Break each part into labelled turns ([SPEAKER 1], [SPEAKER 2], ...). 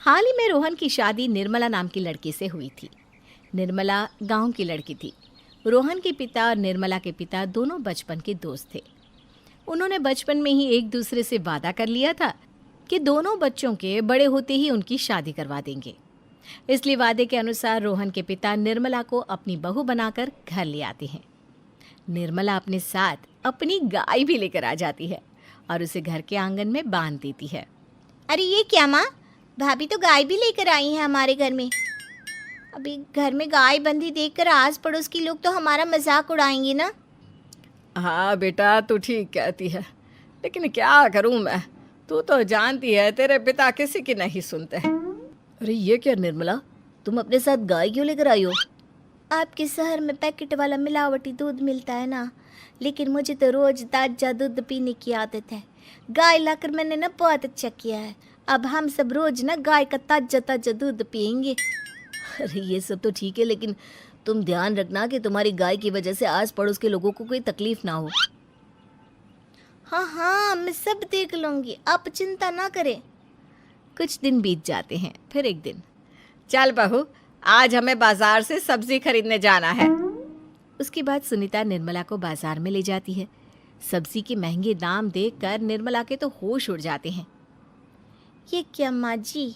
[SPEAKER 1] हाल ही में रोहन की शादी निर्मला नाम की लड़की से हुई थी। निर्मला गांव की लड़की थी। रोहन के पिता और निर्मला के पिता दोनों बचपन के दोस्त थे। उन्होंने बचपन में ही एक दूसरे से वादा कर लिया था कि दोनों बच्चों के बड़े होते ही उनकी शादी करवा देंगे। इसलिए वादे के अनुसार रोहन के पिता निर्मला को अपनी बहू बनाकर घर ले आते हैं। निर्मला अपने साथ अपनी गाय भी लेकर आ जाती है और उसे घर के आंगन में बांध देती है।
[SPEAKER 2] अरे ये क्या माँ, भाभी तो गाय भी लेकर आई हैं हमारे घर में। अभी घर में गाय बंधी देखकर आस पड़ोस के लोग तो हमारा मजाक उड़ाएंगे ना।
[SPEAKER 1] हाँ बेटा, तू ठीक कहती है, लेकिन क्या करूँ मैं। तू तो जानती है तेरे पिता किसी की नहीं सुनते। अरे ये क्या निर्मला, तुम अपने साथ गाय क्यों लेकर आई हो?
[SPEAKER 2] आपके शहर में पैकेट वाला मिलावटी दूध मिलता है ना, लेकिन मुझे तो रोज ताजा दूध पीने की आदत है। गाय लाकर मैंने ना बहुत अच्छा किया है। अब हम सब रोज ना गाय का ताजा ताजा दूध पियेंगे।
[SPEAKER 1] अरे ये सब तो ठीक है, लेकिन तुम ध्यान रखना कि तुम्हारी गाय की वजह से आस पड़ोस के लोगों को कोई तकलीफ ना हो।
[SPEAKER 2] हाँ हाँ, मैं सब देख लूँगी, आप चिंता ना करें।
[SPEAKER 1] कुछ दिन बीत जाते हैं। फिर एक दिन, चल बहू, आज हमें बाजार से सब्जी खरीदने जाना है। उसके बाद सुनीता निर्मला को बाजार में ले जाती है। सब्जी के महंगे दाम देखकर निर्मला के तो होश उड़ जाते हैं।
[SPEAKER 2] ये क्या माँ जी,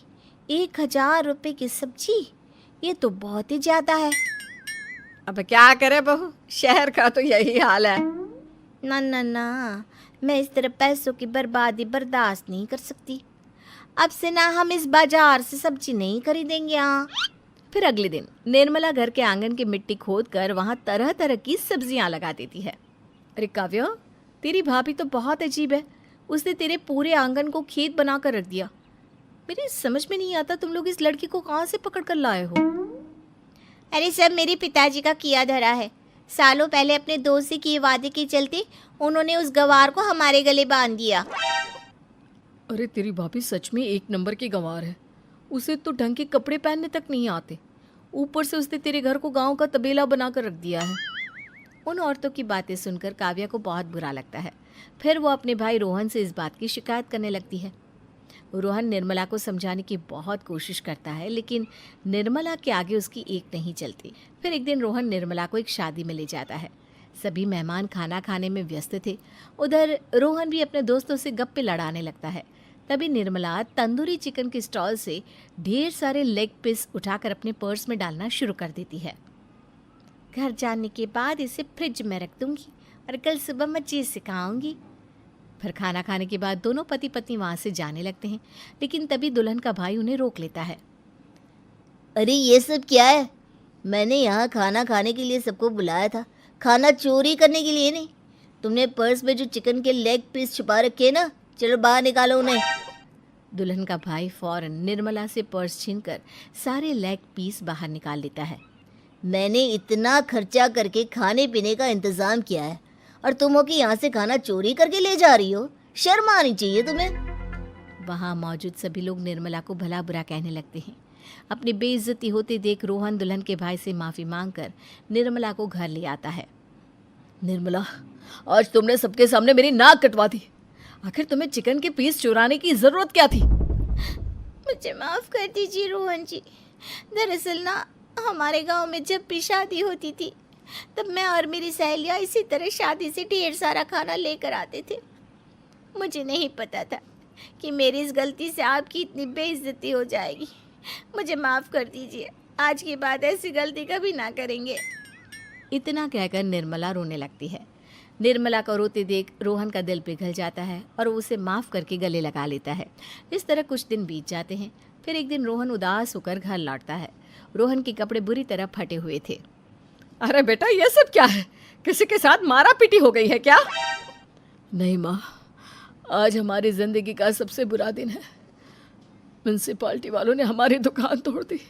[SPEAKER 2] 1000 रुपये की सब्जी, ये तो बहुत ही ज़्यादा है।
[SPEAKER 1] अब क्या करे बहू, शहर का तो यही हाल है।
[SPEAKER 2] ना ना ना, मैं इस तरह पैसों की बर्बादी बर्दाश्त नहीं कर सकती। अब से ना हम इस बाजार से सब्जी नहीं खरीदेंगे। हाँ।
[SPEAKER 1] फिर अगले दिन निर्मला घर के आंगन की मिट्टी खोद कर वहाँ तरह तरह की सब्जियाँ लगा देती है। अरे काव्या, तेरी भाभी तो बहुत अजीब है। उसने तेरे पूरे आंगन को खेत बना कर रख दिया। मेरी समझ में नहीं आता तुम लोग इस लड़की को कहाँ से पकड़ कर लाए हो।
[SPEAKER 2] अरे सब मेरे पिताजी का किया धरा है। सालों पहले अपने दोस्त से किए वादे के चलते उन्होंने उस गवार को हमारे गले बांध दिया।
[SPEAKER 1] अरे तेरी भाभी सच में एक नंबर की गंवार है। उसे तो ढंग के कपड़े पहनने तक नहीं आते, ऊपर से उसने तेरे घर को गांव का तबेला बनाकर रख दिया है। उन औरतों की बातें सुनकर काव्या को बहुत बुरा लगता है। फिर वो अपने भाई रोहन से इस बात की शिकायत करने लगती है। रोहन निर्मला को समझाने की बहुत कोशिश करता है, लेकिन निर्मला के आगे उसकी एक नहीं चलती। फिर एक दिन रोहन निर्मला को एक शादी में ले जाता है। सभी मेहमान खाना खाने में व्यस्त थे। उधर रोहन भी अपने दोस्तों से गप्पे लड़ाने लगता है। तभी निर्मला तंदूरी चिकन के स्टॉल से ढेर सारे लेग पीस उठाकर अपने पर्स में डालना शुरू कर देती है।
[SPEAKER 2] घर जाने के बाद इसे फ्रिज में रख दूंगी और कल सुबह मच्छी सिखाऊंगी।
[SPEAKER 1] फिर खाना खाने के बाद दोनों पति पत्नी वहाँ से जाने लगते हैं, लेकिन तभी दुल्हन का भाई उन्हें रोक लेता है।
[SPEAKER 2] अरे ये सब क्या है? मैंने यहाँ खाना खाने के लिए सबको बुलाया था, खाना चोरी करने के लिए नहीं। तुमने पर्स में जो चिकन के लेग पीस छुपा रखे ना, चलो बाहर निकालो उन्हें।
[SPEAKER 1] दुल्हन का भाई फौरन निर्मला से पर्स छीनकर सारे लेग पीस बाहर निकाल लेता है।
[SPEAKER 2] मैंने इतना खर्चा करके खाने पीने का इंतजाम किया है और तुम हो कि यहाँ से खाना चोरी करके ले जा रही हो? शर्म आनी चाहिए तुम्हें।
[SPEAKER 1] वहाँ मौजूद सभी लोग निर्मला को भला बुरा कहने लगते हैं। अपनी बेइज्जती होते देख रोहन दुल्हन के भाई से माफ़ी मांगकर निर्मला को घर ले आता है। निर्मला, आज तुमने सबके सामने मेरी नाक कटवा दी। आखिर तुम्हें चिकन के पीस चुराने की ज़रूरत क्या थी?
[SPEAKER 2] मुझे माफ़ कर दीजिए रोहन जी। दरअसल ना, हमारे गांव में जब भी शादी होती थी तब मैं और मेरी सहेलियाँ इसी तरह शादी से ढेर सारा खाना लेकर आते थे। मुझे नहीं पता था कि मेरी इस गलती से आपकी इतनी बेइज्जती हो जाएगी। मुझे माफ़ कर दीजिए, आज के बाद ऐसी गलती कभी ना करेंगे।
[SPEAKER 1] इतना कहकर निर्मला रोने लगती है। निर्मला को रोते देख रोहन का दिल पिघल जाता है और वो उसे माफ़ करके गले लगा लेता है। इस तरह कुछ दिन बीत जाते हैं। फिर एक दिन रोहन उदास होकर घर लौटता है। रोहन के कपड़े बुरी तरह फटे हुए थे। अरे बेटा, ये सब क्या है? किसी के साथ मारा पीटी हो गई है क्या? नहीं माँ, आज हमारी ज़िंदगी का सबसे बुरा दिन है। म्यूनसिपालिटी वालों ने हमारी दुकान तोड़ दी।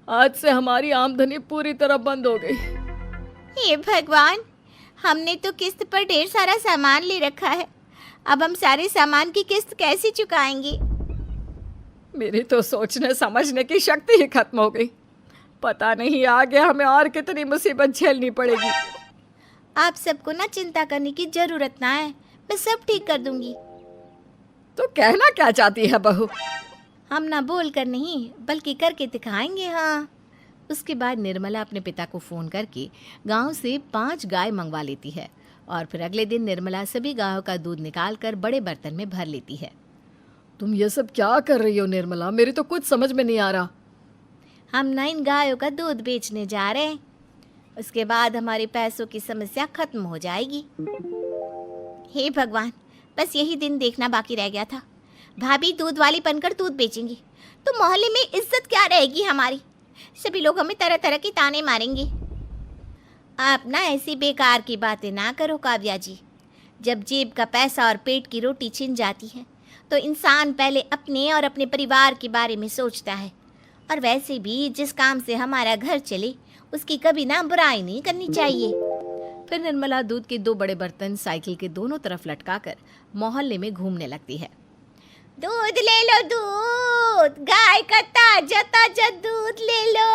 [SPEAKER 1] आज से हमारी आमदनी पूरी तरह बंद हो गई।
[SPEAKER 2] हे भगवान, हमने तो किस्त पर ढेर सारा सामान ले रखा है। अब हम सारे सामान की किस्त कैसे चुकाएंगे?
[SPEAKER 1] मेरी तो सोचने समझने की शक्ति ही खत्म हो गई। पता नहीं आगे हमें और कितनी मुसीबत झेलनी पड़ेगी।
[SPEAKER 2] आप सबको ना चिंता करने की जरूरत ना है, मैं सब ठीक कर दूंगी।
[SPEAKER 1] तो कहना क्या चाहती है बहू?
[SPEAKER 2] हम ना बोल कर नहीं बल्कि करके दिखाएंगे। हाँ।
[SPEAKER 1] उसके बाद निर्मला अपने पिता को फ़ोन करके गांव से 5 गाय मंगवा लेती है और फिर अगले दिन निर्मला सभी गायों का दूध निकाल कर बड़े बर्तन में भर लेती है। तुम ये सब क्या कर रही हो निर्मला? मेरी तो कुछ समझ में नहीं आ रहा।
[SPEAKER 2] हम ना इन गायों का दूध बेचने जा रहे हैं, उसके बाद हमारे पैसों की समस्या खत्म हो जाएगी। हे भगवान, बस यही दिन देखना बाकी रह गया था। भाभी दूध वाली बनकर दूध बेचेंगी तो मोहल्ले में इज्जत क्या रहेगी हमारी। सभी लोग हमें तरह तरह के ताने मारेंगे। आप ना ऐसी बेकार की बातें ना करो काव्या जी। जब जेब का पैसा और पेट की रोटी छिन जाती है तो इंसान पहले अपने और अपने परिवार के बारे में सोचता है। और वैसे भी जिस काम से हमारा घर चले उसकी कभी ना बुराई नहीं करनी चाहिए।
[SPEAKER 1] फिर निर्मला दूध के 2 बड़े बर्तन साइकिल के दोनों तरफ लटकाकर मोहल्ले में घूमने लगती है।
[SPEAKER 2] दूध ले लो, दूध, गाय का ताजा ताजा दूध ले लो,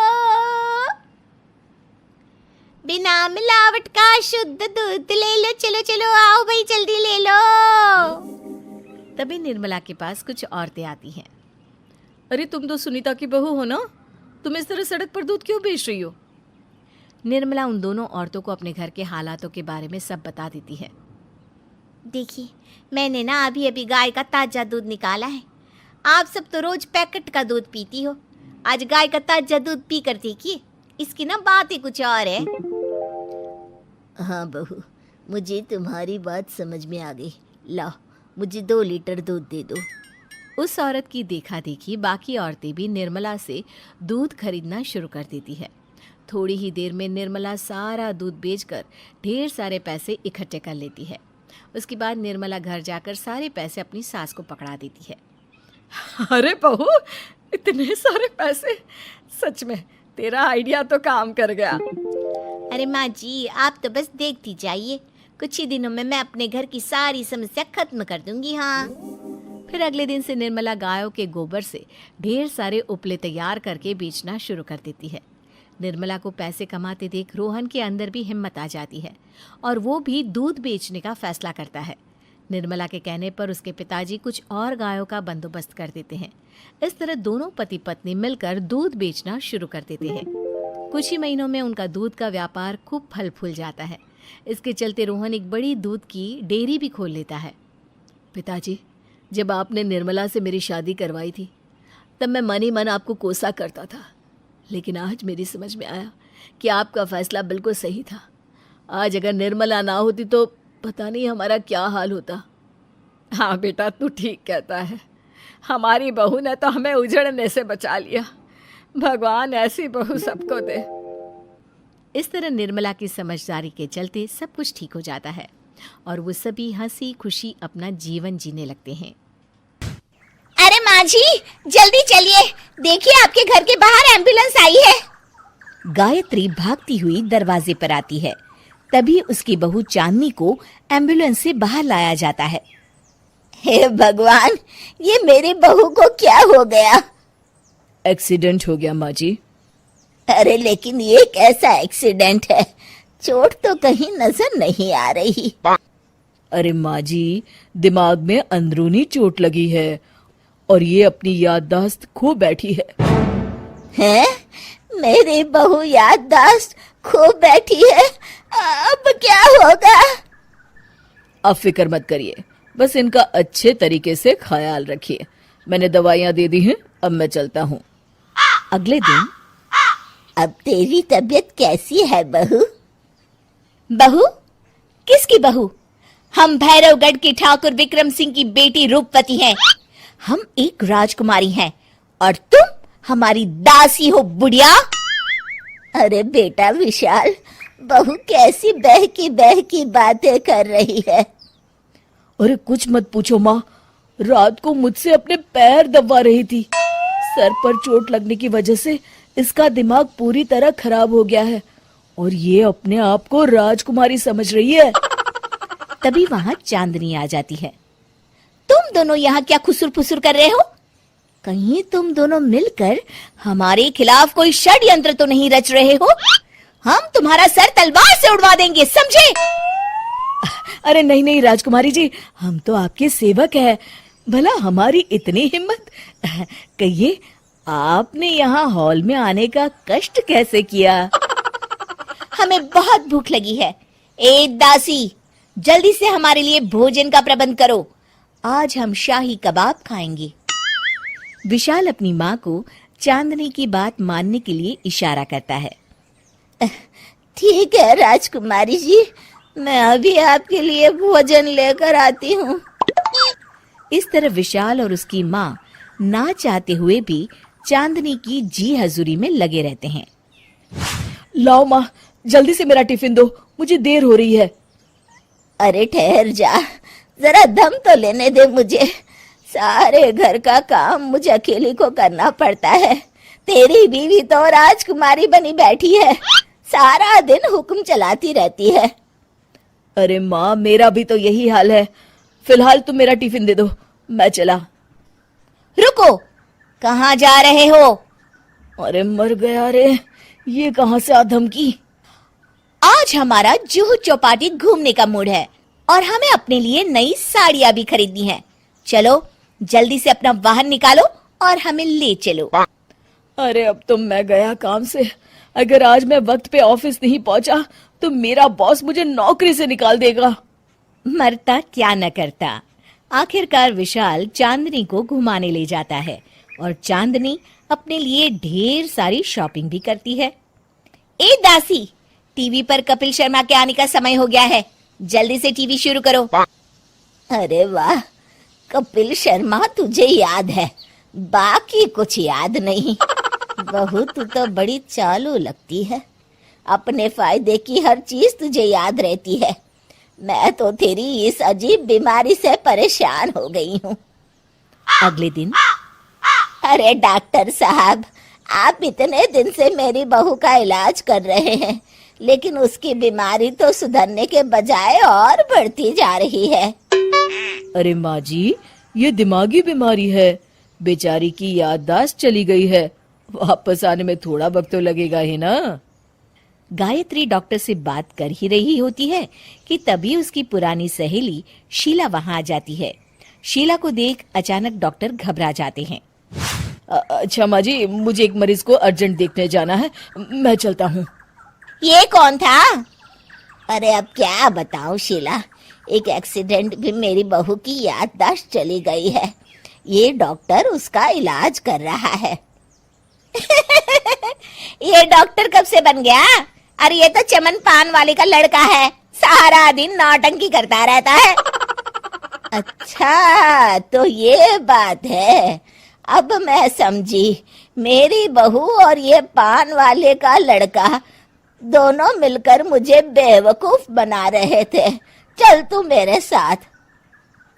[SPEAKER 2] बिना मिलावट का शुद्ध दूध ले लो। चलो चलो आओ भाई, जल्दी ले लो।
[SPEAKER 1] तभी निर्मला के पास कुछ औरतें आती हैं। अरे तुम तो सुनीता की बहू हो ना, तुम इस तरह सड़क पर दूध क्यों बेच रही हो? निर्मला उन दोनों औरतों को अपने घर के हालातों के बारे में सब बता देती है।
[SPEAKER 2] देखिए, मैंने ना अभी अभी गाय का ताजा दूध निकाला है। आप सब तो रोज पैकेट का दूध पीती हो, आज गाय का ताजा दूध पी कर देखिए, इसकी ना बात ही कुछ और है। हाँ बहू, मुझे तुम्हारी बात समझ में आ गई। लाओ, मुझे 2 लीटर दूध दे दो।
[SPEAKER 1] उस औरत की देखा देखी बाकी औरतें भी निर्मला से दूध खरीदना शुरू कर देती है। थोड़ी ही देर में निर्मला सारा दूध बेचकर ढेर सारे पैसे इकट्ठे कर लेती है। उसके बाद निर्मला घर जाकर सारे पैसे अपनी सास को पकड़ा देती है। अरे बहू, इतने सारे पैसे! सच में तेरा आइडिया तो काम कर गया।
[SPEAKER 2] अरे माँ जी, आप तो बस देखती जाइए, कुछ ही दिनों में मैं अपने घर की सारी समस्या खत्म कर दूंगी। हाँ।
[SPEAKER 1] फिर अगले दिन से निर्मला गायों के गोबर से ढेर सारे उपले तैयार करके बेचना शुरू कर देती है। निर्मला को पैसे कमाते देख रोहन के अंदर भी हिम्मत आ जाती है और वो भी दूध बेचने का फैसला करता है। निर्मला के कहने पर उसके पिताजी कुछ और गायों का बंदोबस्त कर देते हैं। इस तरह दोनों पति पत्नी मिलकर दूध बेचना शुरू कर देते हैं। कुछ ही महीनों में उनका दूध का व्यापार खूब फल फूल जाता है। इसके चलते रोहन एक बड़ी दूध की डेयरी भी खोल लेता है। पिताजी, जब आपने निर्मला से मेरी शादी करवाई थी तब मैं मन ही मन आपको कोसा करता था, लेकिन आज मेरी समझ में आया कि आपका फैसला बिल्कुल सही था। आज अगर निर्मला ना होती तो पता नहीं हमारा क्या हाल होता। हाँ बेटा, तू ठीक कहता है। हमारी बहू ने तो हमें उजड़ने से बचा लिया। भगवान ऐसी बहू सबको दे। इस तरह निर्मला की समझदारी के चलते सब कुछ ठीक हो जाता है और वो सभी हंसी खुशी अपना जीवन जीने लगते हैं।
[SPEAKER 2] अरे माँ जी, जल्दी चलिए, देखिए आपके घर के बाहर एम्बुलेंस आई है।
[SPEAKER 3] गायत्री भागती हुई दरवाजे पर आती है। तभी उसकी बहू चांदनी को एम्बुलेंस से बाहर लाया जाता है।
[SPEAKER 2] हे भगवान, ये मेरी बहू को क्या हो गया?
[SPEAKER 1] एक्सीडेंट हो गया माँ जी।
[SPEAKER 2] अरे लेकिन ये कैसा एक्सीडेंट है? चोट तो कहीं नजर नहीं आ रही।
[SPEAKER 1] अरे माँ जी, दिमाग में अंदरूनी चोट लगी है और ये अपनी याददाश्त खो बैठी है।
[SPEAKER 2] हैं? मेरी बहू याददाश्त खो बैठी है? अब क्या होगा?
[SPEAKER 1] अब फिक्र मत करिए, बस इनका अच्छे तरीके से ख्याल रखिए। मैंने दवाइयाँ दे दी हैं, अब मैं चलता हूँ।
[SPEAKER 3] अगले दिन
[SPEAKER 2] अब तेरी तबीयत कैसी है बहू? बहू? किसकी बहू? हम भैरवगढ़ के ठाकुर विक्रम सिंह की बेटी रूपवती हैं। हम एक राजकुमारी हैं और तुम हमारी दासी हो बुढ़िया। अरे बेटा विशाल, बहू कैसी बहकी बातें कर रही है।
[SPEAKER 1] अरे कुछ मत पूछो माँ, रात को मुझसे अपने पैर दबा रही थी। सर पर चोट लगने की वजह से इसका दिमाग पूरी तरह खराब हो गया है और ये अपने आप को राजकुमारी समझ रही है।
[SPEAKER 3] तभी वहाँ चांदनी आ जाती है।
[SPEAKER 2] तुम दोनों यहाँ क्या खुसुर फुसुर कर रहे हो? कहीं तुम दोनों मिलकर हमारे खिलाफ कोई षड्यंत्र तो नहीं रच रहे हो? हम तुम्हारा सर तलवार से उड़वा देंगे, समझे?
[SPEAKER 1] अरे नहीं नहीं राजकुमारी जी, हम तो आपके सेवक हैं।
[SPEAKER 3] भला हमारी इतनी हिम्मत? कहिए, आपने यहाँ हॉल में आने का कष्ट कैसे किया?
[SPEAKER 2] हमें बहुत भूख लगी है। ए दासी, जल्दी से हमारे लिए भोजन का प्रबंध करो। आज हम शाही कबाब खाएंगे।
[SPEAKER 3] विशाल अपनी माँ को चांदनी की बात मानने के लिए इशारा करता है।
[SPEAKER 2] ठीक है राजकुमारी जी, मैं अभी आपके लिए भोजन लेकर आती हूँ।
[SPEAKER 3] इस तरह विशाल और उसकी माँ ना चाहते हुए भी चांदनी की जी हजूरी में लगे रहते हैं। लाओ माँ, जल्दी से मेरा टिफिन दो, मुझे देर हो रही है।
[SPEAKER 2] अरे ठहर जा, जरा दम तो लेने दे मुझे। सारे घर का काम मुझे अकेली को करना पड़ता है। तेरी बीवी तो राजकुमारी बनी बैठी है, सारा दिन हुक्म चलाती रहती है।
[SPEAKER 3] अरे माँ, मेरा भी तो यही हाल है। फिलहाल तुम मेरा टिफिन दे दो, मैं चला।
[SPEAKER 2] रुको, कहाँ जा रहे हो?
[SPEAKER 3] अरे मर गया रे, ये कहाँ से आ धमकी?
[SPEAKER 2] आज हमारा जुहू चौपाटी घूमने का मूड है और हमें अपने लिए नई साड़ियाँ भी खरीदनी है। चलो जल्दी से अपना वाहन निकालो और हमें ले चलो।
[SPEAKER 3] अरे अब तो मैं गया काम से। अगर आज मैं वक्त पे ऑफिस नहीं पहुंचा तो मेरा बॉस मुझे नौकरी से निकाल देगा। मरता क्या न करता। आखिरकार विशाल चांदनी को घुमाने ले जाता है और चांदनी अपने लिए ढेर सारी शॉपिंग भी करती है।
[SPEAKER 2] ए दासी, टीवी पर कपिल शर्मा के आने का समय हो गया है, जल्दी से टीवी शुरू करो। अरे वाह, कपिल शर्मा तुझे याद है, बाकी कुछ याद नहीं। बहू, तू तो बड़ी चालू लगती है। अपने फायदे की हर चीज तुझे याद रहती है। मैं तो तेरी इस अजीब बीमारी से परेशान हो गई हूँ।
[SPEAKER 3] अगले दिन,
[SPEAKER 2] अरे डॉक्टर साहब, आप इतने दिन से मेरी बहू का इलाज कर रहे हैं, लेकिन उसकी बीमारी तो सुधरने के बजाय और बढ़ती जा रही है।
[SPEAKER 3] अरे माँ जी, ये दिमागी बीमारी है। बेचारी की याददाश्त चली गई है, वापस आने में थोड़ा वक्त तो लगेगा ही ना। गायत्री डॉक्टर से बात कर ही रही होती है कि तभी उसकी पुरानी सहेली शीला वहां आ जाती है। शीला को देख अचानक डॉक्टर घबरा जाते हैं। अच्छा माँ जी, मुझे एक मरीज को अर्जेंट देखने जाना है, मैं चलता हूँ।
[SPEAKER 2] ये कौन था? अरे अब क्या बताऊं शीला, एक एक्सीडेंट भी मेरी बहू की याददाश्त चली गई है। ये डॉक्टर उसका इलाज कर रहा है। ये डॉक्टर कब से बन गया? अरे ये तो चमन पान वाले का लड़का है, सारा दिन नौटंकी करता रहता है। अच्छा, तो ये बात है, अब मैं समझी। मेरी बहू और ये पान वाले का लड़का दोनों मिलकर मुझे बेवकूफ बना रहे थे। चल तू मेरे साथ।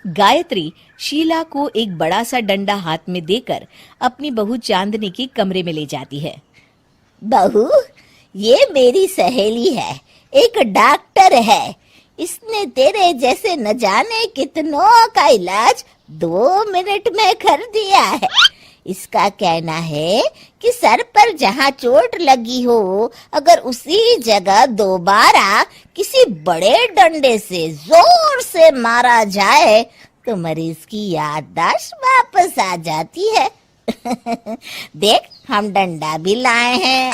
[SPEAKER 3] गायत्री शीला को एक बड़ा सा डंडा हाथ में देकर अपनी बहू चांदनी के कमरे में ले जाती है।
[SPEAKER 2] बहू, ये मेरी सहेली है, एक डॉक्टर है। इसने तेरे जैसे न जाने कितनों का इलाज 2 मिनट में कर दिया है। इसका कहना है कि सर पर जहाँ चोट लगी हो, अगर उसी जगह दोबारा किसी बड़े डंडे से जोर से मारा जाए तो मरीज की याददाश्त वापस आ जाती है। देख, हम डंडा भी लाए हैं।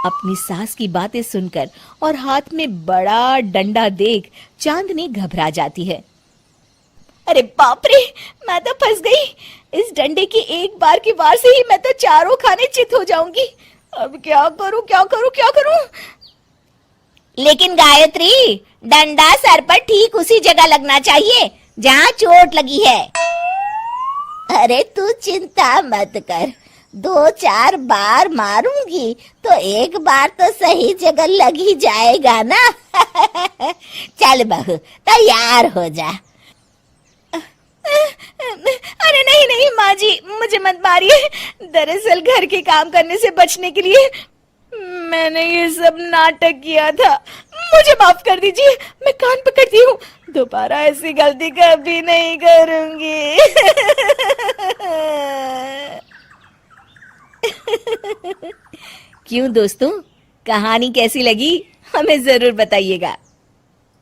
[SPEAKER 3] अपनी सास की बातें सुनकर और हाथ में बड़ा डंडा देख चांदनी घबरा जाती है।
[SPEAKER 2] अरे बाप रे, मैं तो फंस गई। इस डंडे की एक बार की वार से ही मैं तो चारों खाने चित हो जाऊंगी। अब क्या करूं, क्या करूं, क्या करूं? लेकिन गायत्री, डंडा सर पर ठीक उसी जगह लगना चाहिए जहां चोट लगी है। अरे तू चिंता मत कर, 2-4 बार मारूंगी तो एक बार तो सही जगह लग ही जाएगा ना। चल बहू, तैयार हो जा। अरे नहीं नहीं माँ जी, मुझे मत मारिए। दरअसल घर के काम करने से बचने के लिए मैंने ये सब नाटक किया था। मुझे माफ कर दीजिए, मैं कान पकड़ती हूँ, दोबारा ऐसी गलती कभी नहीं करूंगी।
[SPEAKER 3] क्यों दोस्तों, कहानी कैसी लगी हमें जरूर बताइएगा।